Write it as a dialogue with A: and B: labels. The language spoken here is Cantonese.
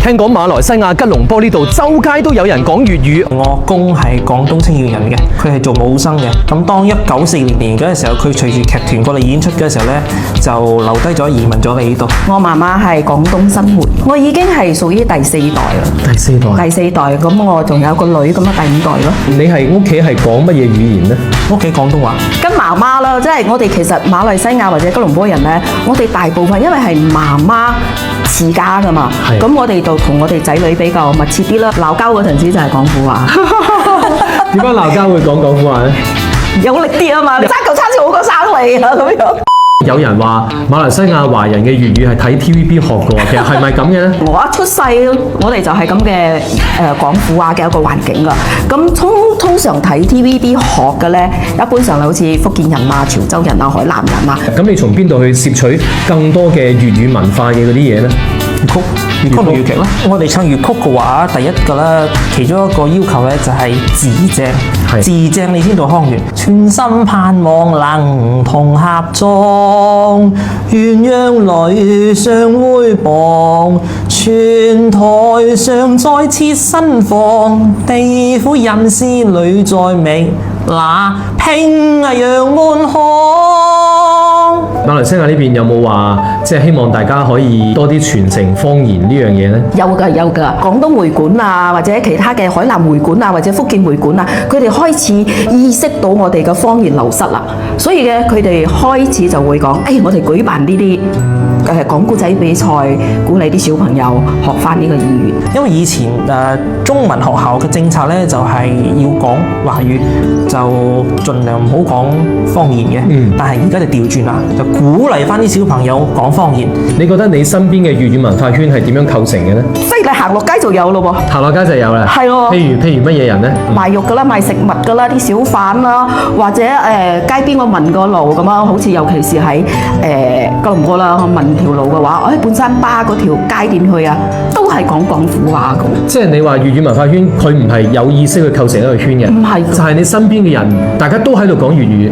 A: 聽講馬來西亞吉隆坡呢度周街都有人講粵語。
B: 我公係廣東清遠人嘅，佢係做武生嘅。咁當1940年嗰陣時候，佢隨住劇團過嚟演出嘅時候呢，就留低咗移民咗嚟呢度。
C: 我媽媽係廣東生活，我已經係屬於第四代啦。
A: 第四代。
C: 第四代，咁我仲有個女咁啊，第五代咯。
A: 你係屋企係講乜嘢語言呢？
B: 屋企廣東話。
C: 跟媽媽啦，即係我哋其實馬來西亞或者吉隆坡人呢，我哋大部分因為係媽媽持家噶嘛，咁我哋就同我哋仔女比較密切啲啦。鬧交嗰陣時就係廣府話。
A: 點解鬧交會講廣府話呢？
C: 有力啲啊嘛，你生嚿叉燒好過生你啊咁樣。
A: 有人話馬來西亞華人嘅粵語係睇 TVB 學嘅喎，其實係咪咁嘅呢？
C: 我一出世，我哋就係咁嘅廣府話嘅一個環境噶。咁通常睇 TVB 學嘅呢，一般上好似福建人啊、潮州人啊、海南人啊。
A: 咁你從邊度去攝取更多嘅粵語文化嘅嗰啲嘢呢？
B: 粵曲同粵劇啦。我哋唱粵曲嘅話，第一個咧，其中一個要求咧就係字正，字正你先到腔圓。全心盼望能同合作，鴛鴦淚相會傍，全台上再設新房，地府人士淚在明，那拼揚滿腔。
A: 馬來西亞呢邊有冇話即係希望大家可以多啲傳承方言呢樣嘢呢？
C: 有㗎有㗎，廣東會館啊，或者其他嘅海南會館啊，或者福建會館啊，佢哋開始意識到我哋嘅方言流失啦，所以嘅佢哋開始就會講，我哋舉辦呢啲講古仔比賽，鼓勵啲小朋友學翻呢個語言。
B: 因為以前中文學校嘅政策咧，就係要講華語，就盡量唔好講方言嘅。但係而家就調轉啦，就鼓勵翻啲小朋友講方言。
A: 你覺得你身邊嘅粵語文化圈係點樣構成嘅呢？
C: 即係你行落街就有咯喎，
A: 行落街就有啦。
C: 係咯。
A: 譬如乜嘢人呢？
C: 賣肉㗎啦，賣食物㗎啦，啲小販啦，或者街邊我問個路咁啊，好似尤其是喺吉隆坡啦，我問條路嘅話，半山巴嗰條街點去啊？都係講廣府話㗎。
A: 即係你話粵語文化圈，佢唔係有意識去構成一個圈嘅，
C: 唔係，
A: 就係你身邊嘅人，大家都喺度講粵語。